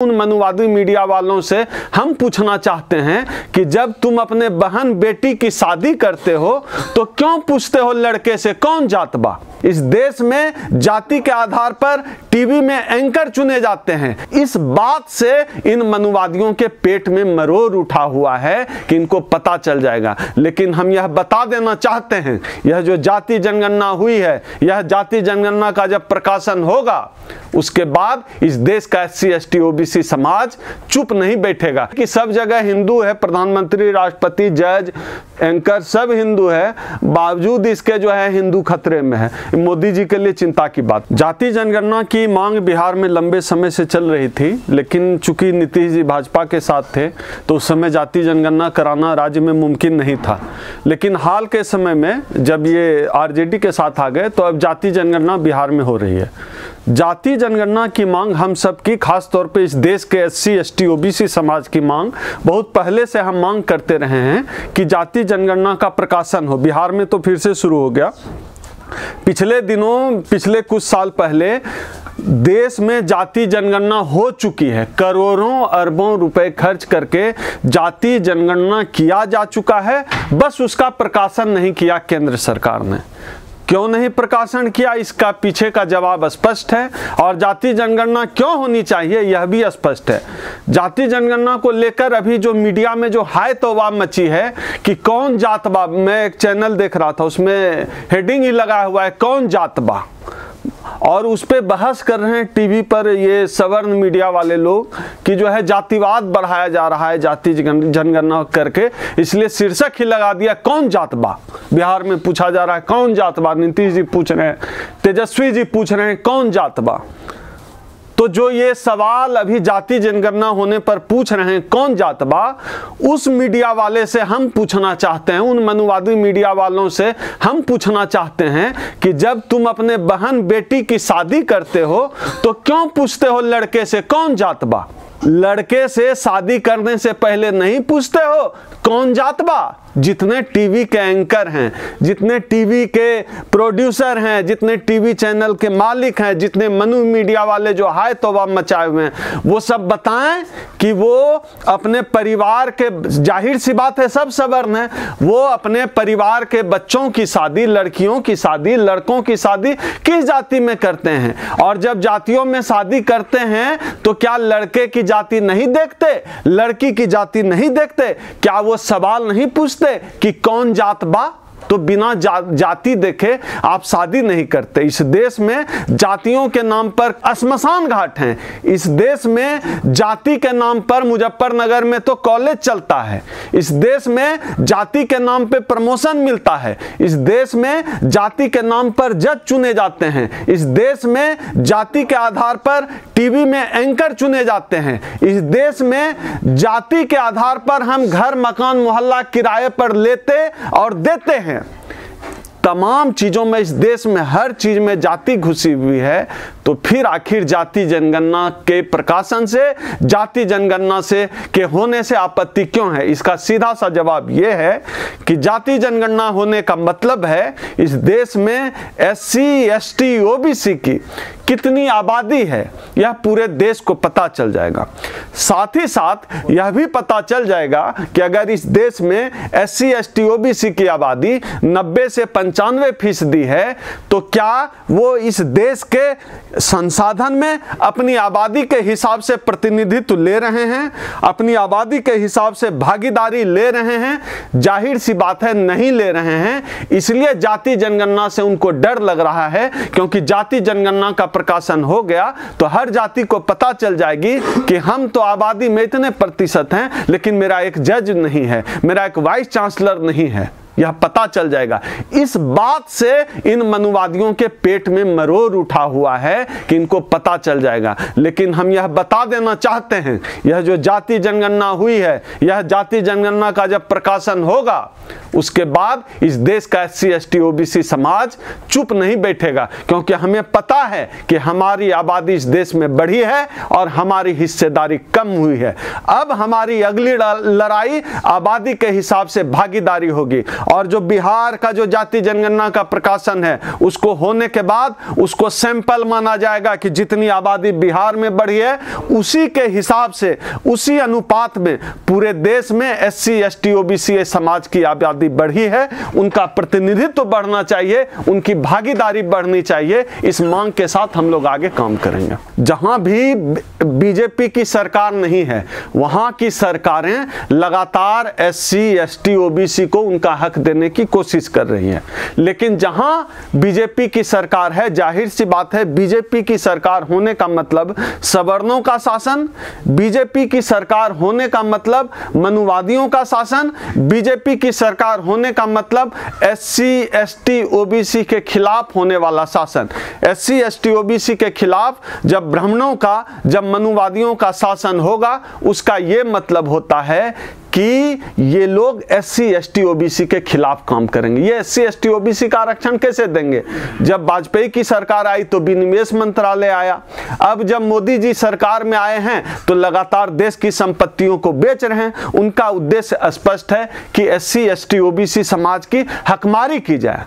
उन मनुवादी मीडिया वालों से हम पूछना चाहते हैं कि जब तुम अपने बहन बेटी की शादी करते हो तो क्यों पूछते हो लड़के से कौन जात बा। इस देश में जाति के आधार पर टीवी में एंकर चुने जाते हैं। इस बात से इन मनुवादियों के पेट में मरोड़ उठा हुआ है कि इनको पता चल जाएगा। लेकिन हम यह बता देना चाहते हैं, यह जो जाति जनगणना हुई है, यह जाति जनगणना का जब प्रकाशन होगा उसके बाद इस देश का SC ST OBC समाज चुप नहीं बैठेगा कि सब जगह हिंदू है, प्रधानमंत्री, राष्ट्रपति, जज, एंकर सब हिंदू है, बावजूद इसके जो है हिंदू खतरे में है। मोदी जी के लिए चिंता की बात। जाति जनगणना की मांग बिहार में लंबे समय से चल रही थी, लेकिन चूंकि नीतीश जी भाजपा के साथ थे तो उस समय जाति जनगणना कराना राज्य में मुमकिन नहीं था। लेकिन हाल के समय में जब ये RJD के साथ आ गए तो अब जाति जनगणना बिहार में हो रही है। जाति जनगणना की मांग हम सब की, खास तौर पे इस देश के SC ST OBC समाज की मांग बहुत पहले से हम मांग करते रहे हैं कि जाति जनगणना का प्रकाशन हो। बिहार में तो फिर से शुरू हो गया। पिछले दिनों, पिछले कुछ साल पहले देश में जाति जनगणना हो चुकी है। करोड़ों अरबों रुपए खर्च करके जाति जनगणना किया जा चुका है, बस उसका प्रकाशन नहीं किया केंद्र सरकार ने। क्यों नहीं प्रकाशन किया, इसका पीछे का जवाब स्पष्ट है। और जाति जनगणना क्यों होनी चाहिए यह भी स्पष्ट है। जाति जनगणना को लेकर अभी जो मीडिया में जो हाय तौबा मची है कि कौन जात बा, मैं एक चैनल देख रहा था उसमें हेडिंग ही लगा हुआ है कौन जात बा, और उस पे बहस कर रहे हैं टीवी पर ये सवर्ण मीडिया वाले लोग कि जो है जातिवाद बढ़ाया जा रहा है जाति जनगणना करके, इसलिए शीर्षक ही लगा दिया कौन जात बा। बिहार में पूछा जा रहा है कौन जात बा, नीतीश जी पूछ रहे हैं, तेजस्वी जी पूछ रहे हैं कौन जात बा। तो जो ये सवाल अभी जाति जनगणना होने पर पूछ रहे हैं कौन जात बा, उस मीडिया वाले से हम पूछना चाहते हैं, उन मनुवादी मीडिया वालों से हम पूछना चाहते हैं कि जब तुम अपने बहन बेटी की शादी करते हो तो क्यों पूछते हो लड़के से कौन जात बा। लड़के से शादी करने से पहले नहीं पूछते हो कौन जात बा। जितने टीवी के एंकर हैं, जितने टीवी के प्रोड्यूसर हैं, जितने टीवी चैनल के मालिक हैं, जितने मनु मीडिया वाले जो हाय तौबा मचाए हुए हैं, वो सब बताएं कि वो अपने परिवार के, जाहिर सी बात है सब सवर्ण है, वो अपने परिवार के बच्चों की शादी, लड़कियों की शादी, लड़कों की शादी किस जाति में करते हैं। और जब जातियों में शादी करते हैं तो क्या लड़के की जाति नहीं देखते, लड़की की जाति नहीं देखते, क्या वो सवाल नहीं पूछते कि कौन जात बा। तो बिना जाति देखे आप शादी नहीं करते। इस देश में जातियों के नाम पर श्मशान घाट हैं। इस देश में जाति के नाम पर मुजफ्फरनगर में तो कॉलेज चलता है। इस देश में जाति के नाम पे प्रमोशन मिलता है। इस देश में जाति के नाम पर जज चुने जाते हैं। इस देश में जाति के आधार पर टीवी में एंकर चुने जाते हैं। इस देश में जाति के आधार पर हम घर, मकान, मोहल्ला किराए पर लेते और देते हैं। तमाम चीजों में, इस देश में हर चीज में जाति घुसी हुई है। तो फिर आखिर जाति जनगणना के प्रकाशन से, जाति जनगणना से के होने से आपत्ति क्यों है। इसका सीधा सा जवाब यह है कि जाति जनगणना होने का मतलब है इस देश में SC ST OBC की कितनी आबादी है यह पूरे देश को पता चल जाएगा। साथ ही साथ यह भी पता चल जाएगा कि अगर इस देश में SC ST OBC की आबादी 90 से 95% है तो क्या वो इस देश के संसाधन में अपनी आबादी के हिसाब से प्रतिनिधित्व ले रहे हैं, अपनी आबादी के हिसाब से भागीदारी ले रहे हैं। जाहिर सी बात है नहीं ले रहे हैं। इसलिए जाति जनगणना से उनको डर लग रहा है, क्योंकि जाति जनगणना का प्रकाशन हो गया तो हर जाति को पता चल जाएगी कि हम तो आबादी में इतने प्रतिशत हैं, लेकिन मेरा एक जज नहीं है, मेरा एक वाइस चांसलर नहीं है, यह पता चल जाएगा। इस बात से इन मनुवादियों के पेट में मरोड़ उठा हुआ है कि इनको पता चल जाएगा। लेकिन हम यह बता देना चाहते हैं, यह जो जाति जनगणना हुई है, यह जाति जनगणना का जब प्रकाशन होगा उसके बाद इस देश का SC ST OBC समाज चुप नहीं बैठेगा, क्योंकि हमें पता है कि हमारी आबादी इस देश में बढ़ी है और हमारी हिस्सेदारी कम हुई है। अब हमारी अगली लड़ाई आबादी के हिसाब से भागीदारी होगी और जो बिहार का जो जाति जनगणना का प्रकाशन है उसको होने के बाद उसको सैंपल माना जाएगा कि जितनी आबादी बिहार में बढ़ी है उसी के हिसाब से, उसी अनुपात में पूरे देश में SC ST OBC समाज की आबादी बढ़ी है, उनका प्रतिनिधित्व बढ़ना चाहिए, उनकी भागीदारी बढ़नी चाहिए। इस मांग के साथ हम लोग आगे काम करेंगे। जहां भी बीजेपी की सरकार नहीं है वहां की सरकारें लगातार SC ST OBC को उनका हक देने की कोशिश कर रही हैं, लेकिन जहां बीजेपी की सरकार है, जाहिर सी बात है बीजेपी की सरकार होने का मतलब सवर्णों का शासन, बीजेपी की सरकार होने का मतलब मनुवादियों का शासन, बीजेपी की सरकार होने का मतलब SC ST OBC के खिलाफ होने वाला शासन। SC ST OBC के खिलाफ जब ब्राह्मणों का, जब मनुवादियों का शासन होगा, उसका यह मतलब होता है कि ये लोग SC ST OBC के खिलाफ काम करेंगे। ये SC ST OBC का आरक्षण कैसे देंगे? जब वाजपेयी की सरकार आई तो विनिवेश मंत्रालय आया, अब जब मोदी जी सरकार में आए हैं तो लगातार देश की संपत्तियों को बेच रहे हैं। उनका उद्देश्य स्पष्ट है कि SC ST OBC समाज की हकमारी की जाए।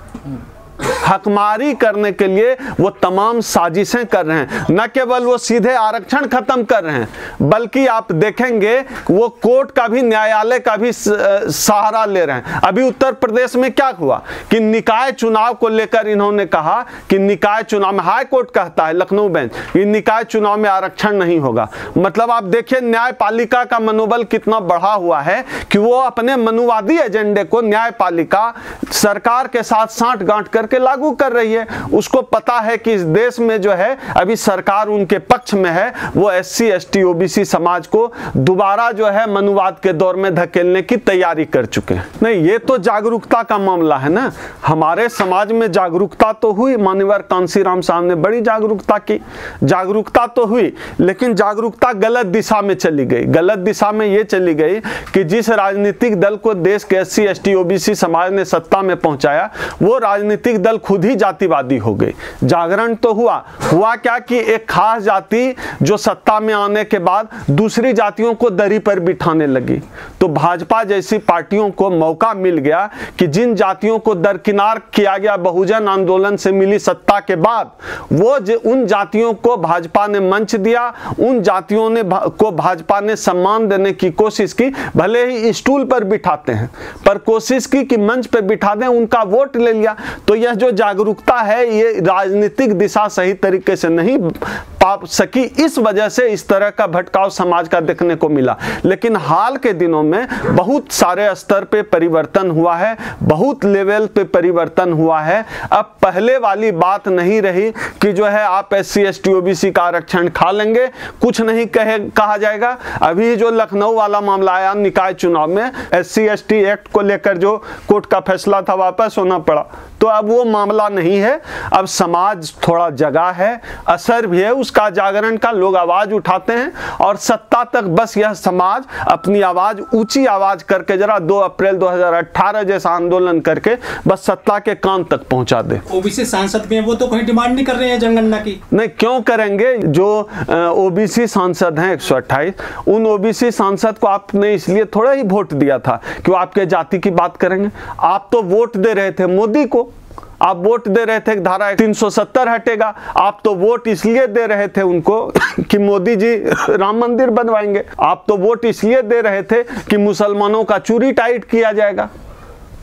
हकमारी करने के लिए वो तमाम साजिशें कर रहे हैं। न केवल वो सीधे आरक्षण खत्म कर रहे हैं, बल्कि आप देखेंगे वो कोर्ट का भी, न्यायालय का भी सहारा ले रहे हैं। अभी उत्तर प्रदेश में क्या हुआ कि निकाय चुनाव को लेकर इन्होंने कहा कि निकाय चुनाव में, हाई कोर्ट कहता है लखनऊ बेंच, कि निकाय चुनाव में आरक्षण नहीं होगा। मतलब आप देखिए न्यायपालिका का मनोबल कितना बढ़ा हुआ है कि वो अपने मनुवादी एजेंडे को न्यायपालिका सरकार के साथ साँठ-गांठ करके लागू कर रही है। उसको पता है कि इस देश में जो है अभी सरकार उनके पक्ष में है, वो SC ST OBC समाज को दोबारा जो है मनुवाद के दौर में धकेलने की तैयारी कर चुके हैं। नहीं, ये तो जागरूकता का मामला है ना। हमारे समाज में जागरूकता तो हुई, मान्यवर कांसीराम साहब ने बड़ी जागरूकता की, जागरूकता तो हुई, लेकिन जागरूकता गलत दिशा में चली गई। गलत दिशा में ये चली गई कि जिस राजनीतिक दल को देश के SC ST OBC समाज ने सत्ता में पहुंचाया, वो राजनीतिक दल खुद ही जातिवादी हो गए। जागरण तो हुआ क्या कि एक खास जाति जो सत्ता में आने के बाद दूसरी जातियों को दरी पर बिठाने लगी, तो भाजपा जैसी पार्टियों को मौका मिल गया कि जिन जातियों को दरकिनार किया गया बहुजन आंदोलन से मिली सत्ता के बाद, वो उन जातियों को भाजपा ने मंच दिया, उन जातियों ने को भाजपा ने सम्मान देने की कोशिश की। भले ही स्टूल पर बिठाते हैं, पर कोशिश की कि मंच पर बिठा दें, उनका वोट ले लिया। तो यह जो जागरूकता है, ये राजनीतिक दिशा सही तरीके से नहीं पा सकी, इस वजह से इस तरह का भटकाव समाज का देखने को मिला। लेकिन हाल के दिनों में बहुत सारे स्तर पे परिवर्तन हुआ है, बहुत लेवल पे परिवर्तन हुआ है। अब पहले वाली बात नहीं रही कि जो है आप SC ST OBC का आरक्षण खा लेंगे, कुछ नहीं कहा जाएगा। अभी जो लखनऊ वाला मामला आया निकाय चुनाव में, SC ST एक्ट को लेकर जो कोर्ट का फैसला था वापस होना पड़ा, तो अब वो मामला नहीं है। अब समाज थोड़ा जगा है, असर भी है उसका, जागरण का, लोग आवाज उठाते हैं और सत्ता तक बस यह समाज अपनी आवाज, ऊंची आवाज करके जरा 2 अप्रैल 2018 जैसा आंदोलन करके बस सत्ता के कान तक पहुंचा दे। OBC सांसद भी हैं, वो तो कोई डिमांड नहीं कर रहे हैं जनगणना की। नहीं, क्यों करेंगे? जो OBC सांसद हैं 128, उन OBC सांसद को आपने इसलिए थोड़ा ही वोट दिया था कि वो आपके जाति की बात करेंगे। आप तो वोट दे रहे थे मोदी को, आप वोट दे रहे थे धारा 370 हटेगा, आप तो वोट इसलिए दे रहे थे उनको कि मोदी जी राम मंदिर बनवाएंगे, आप तो वोट इसलिए दे रहे थे कि मुसलमानों का चूरी टाइट किया जाएगा।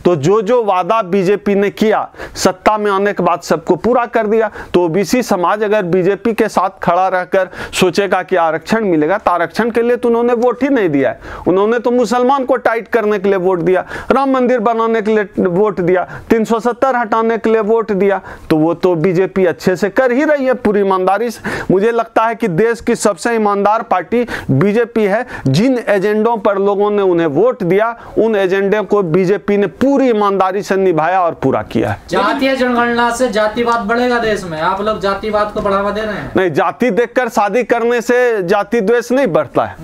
तो जो वादा बीजेपी ने किया सत्ता में आने के बाद सबको पूरा कर दिया। तो ओबीसी समाज अगर बीजेपी के साथ खड़ा रहकर सोचेगा कि आरक्षण मिलेगा, तो आरक्षण के लिए तो उन्होंने वोट ही नहीं दिया है। उन्होंने तो मुसलमान को टाइट करने के लिए वोट दिया, राम मंदिर बनाने के लिए वोट दिया, 370 हटाने के लिए वोट दिया। तो वो तो बीजेपी अच्छे से कर ही रही है पूरी ईमानदारी से। मुझे लगता है कि देश की सबसे ईमानदार पार्टी बीजेपी है। जिन एजेंडों पर लोगों ने उन्हें वोट दिया, उन एजेंडे को बीजेपी ने पूरी ईमानदारी से निभाया और पूरा किया है। जातीय जनगणना से जातिवाद बढ़ेगा देश में? आप लोग जातिवाद को बढ़ावा दे रहे हैं। नहीं, जाति देखकर शादी करने से जाति द्वेष नहीं बढ़ता है।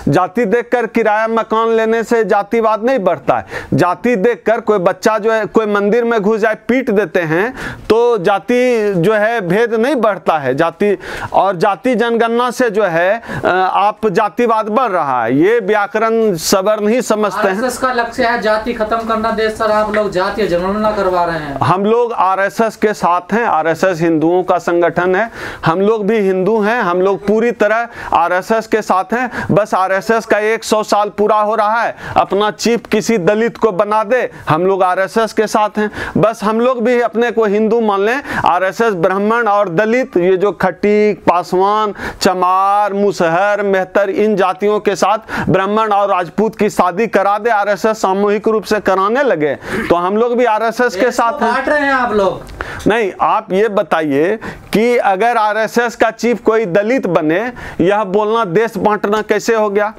जाति देखकर किराया मकान लेने से जातिवाद नहीं बढ़ता है। जाति देखकर कोई बच्चा जो है कोई मंदिर में घुस जाए पीट देते हैं तो जाति जो है भेद नहीं बढ़ता है। जाति और जाति जनगणना से जो है आप जातिवाद बढ़ रहा है, ये व्याकरण सबर नहीं समझते हैं। आरएसएस का लक्ष्य है जाति खत्म करना देश सर, आप लोग जातीय जनगणना करवा रहे हैं। हम लोग आरएसएस के साथ हैं, आरएसएस हिंदुओं का संगठन है, हम लोग भी हिंदू हैं, हम लोग पूरी तरह आरएसएस के साथ हैं। बस आरएसएस का 100 साल पूरा हो रहा है, अपना चीफ किसी दलित को बना दे, हम लोग आरएसएस के साथ हैं। बस हम लोग भी अपने को हिंदू मान लें, आरएसएस ब्राह्मण और दलित, ये जो खटीक, पासवान, चमार, मुसहर, मेहतर, इन जातियों के साथ ब्राह्मण और राजपूत की शादी करा दे, आरएसएस सामूहिक रूप से कराने लगे तो हम लोग भी आरएसएस के साथ हैं। बांट रहे हैं आप लोग। नहीं, आप ये बताइए कि अगर आरएसएस का चीफ कोई दलित बने, यह बोलना देश बांटना कैसे हो गया?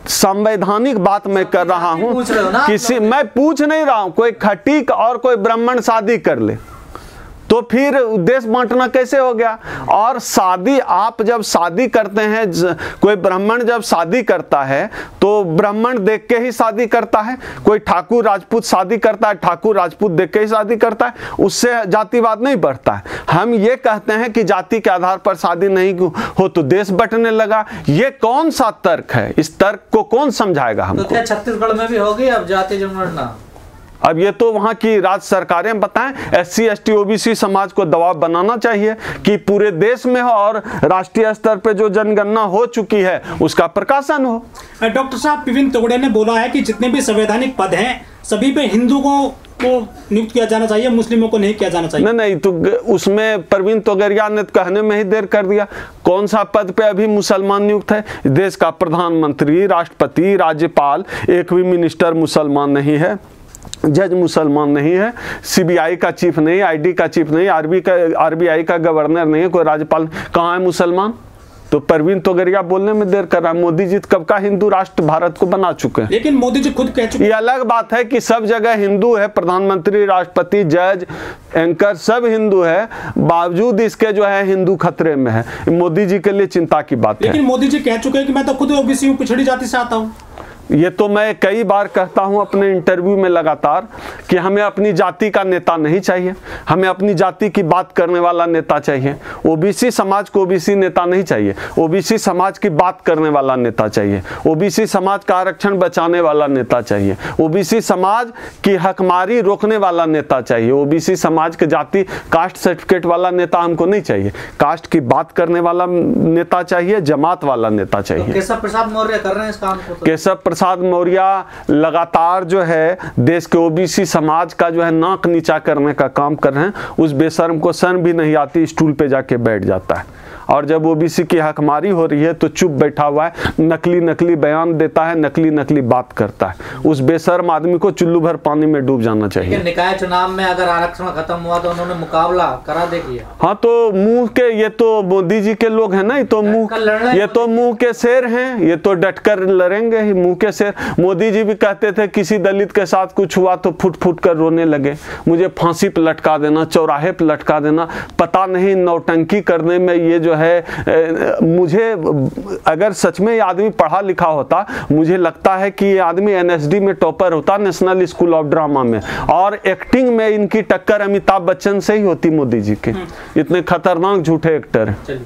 संवैधानिक बात मैं कर रहा हूं, किसी मैं पूछ नहीं रहा हूं, कोई खटीक और कोई ब्राह्मण शादी कर ले तो फिर देश बांटना कैसे हो गया? और शादी, आप जब शादी करते हैं, कोई ब्राह्मण जब शादी करता है तो ब्राह्मण देख के ही शादी करता है, कोई ठाकुर राजपूत शादी करता है, ठाकुर राजपूत देख के ही शादी करता है, उससे जातिवाद नहीं बढ़ता है। हम ये कहते हैं कि जाति के आधार पर शादी नहीं हो तो देश बंटने लगा, ये कौन सा तर्क है? इस तर्क को कौन समझाएगा हमको? तो क्या छत्तीसगढ़ में भी होगी अब जातीय जनगणना? अब ये तो वहाँ की राज्य सरकारें बताएं। SC ST OBC समाज को दबाव बनाना चाहिए कि पूरे देश में हो और राष्ट्रीय स्तर पे जो जनगणना हो चुकी है उसका प्रकाशन हो। डॉक्टर साहब, प्रवीण तोगड़े ने बोला है कि जितने भी संवैधानिक पद हैं सभी पे हिंदुओं को नियुक्त किया जाना चाहिए, मुस्लिमों को नहीं किया जाना चाहिए। नहीं, तो उसमें प्रवीण तोगड़िया ने कहने में ही देर कर दिया। कौन सा पद पे अभी मुसलमान नियुक्त है? देश का प्रधानमंत्री, राष्ट्रपति, राज्यपाल, एक भी मिनिस्टर मुसलमान नहीं है, जज मुसलमान नहीं है, CBI का चीफ नहीं, ID का चीफ नहीं, RBI का गवर्नर नहीं है, कोई राज्यपाल, कहाँ है मुसलमान? तो प्रवीण तोगड़िया बोलने में देर कर रहा है। मोदी जी कब का हिंदू राष्ट्र भारत को बना चुके हैं। लेकिन मोदी जी खुद कह चुके हैं। ये अलग बात है कि सब जगह हिंदू है, प्रधानमंत्री, राष्ट्रपति, जज, एंकर सब हिंदू है, बावजूद इसके जो है हिंदू खतरे में है। मोदी जी के लिए चिंता की बात है। लेकिन मोदी जी कह चुके हैं कि मैं तो खुद OBC हूं, पिछड़ी जाति से आता हूं। ये तो मैं कई बार कहता हूं अपने इंटरव्यू में लगातार कि हमें अपनी जाति का नेता नहीं चाहिए, हमें अपनी जाति की बात करने वाला नेता चाहिए। OBC समाज को OBC नेता नहीं चाहिए, OBC समाज की बात करने वाला नेता चाहिए, OBC समाज का आरक्षण बचाने वाला नेता चाहिए, OBC समाज की हकमारी रोकने वाला नेता चाहिए, OBC समाज के जाति कास्ट सर्टिफिकेट वाला नेता हमको नहीं चाहिए। कास्ट की बात करने वाला नेता चाहिए, जमात वाला नेता चाहिए। तो केशव प्रसाद मौर्य कर रहे हैं इस काम को। केशव प्रसाद मौर्य लगातार जो है देश के OBC समाज का जो है नाक नीचा करने का काम कर रहे हैं। उस बेशर्म को शर्म भी नहीं आती, स्टूल पे जाके बैठ जाता है और जब OBC की हकमारी हो रही है तो चुप बैठा हुआ है, नकली नकली बयान देता है, नकली नकली बात करता है। उस बेशर्म आदमी को चुल्लू भर पानी में डूब जाना चाहिए। निकाय चुनाव में अगर आरक्षण खत्म हुआ तो उन्होंने मुकाबला करा देगी। हाँ, तो मुंह के ये तो मोदी जी के लोग हैं ना, ये तो मुंह के शेर हैं, ये तो डटकर लड़ेंगे ही, मुंह के शेर। मोदी जी भी कहते थे किसी दलित के साथ कुछ हुआ तो फुट फुट कर रोने लगे, मुझे फांसी पे लटका देना, चौराहे पे लटका देना। पता नहीं नौटंकी करने में ये जो है, मुझे अगर सच में ये आदमी पढ़ा लिखा होता, मुझे लगता है कि ये आदमी NSD में टॉपर होता, नेशनल स्कूल ऑफ ड्रामा में, और एक्टिंग में इनकी टक्कर अमिताभ बच्चन से ही होती मोदी जी के। इतने खतरनाक झूठे एक्टर हैं।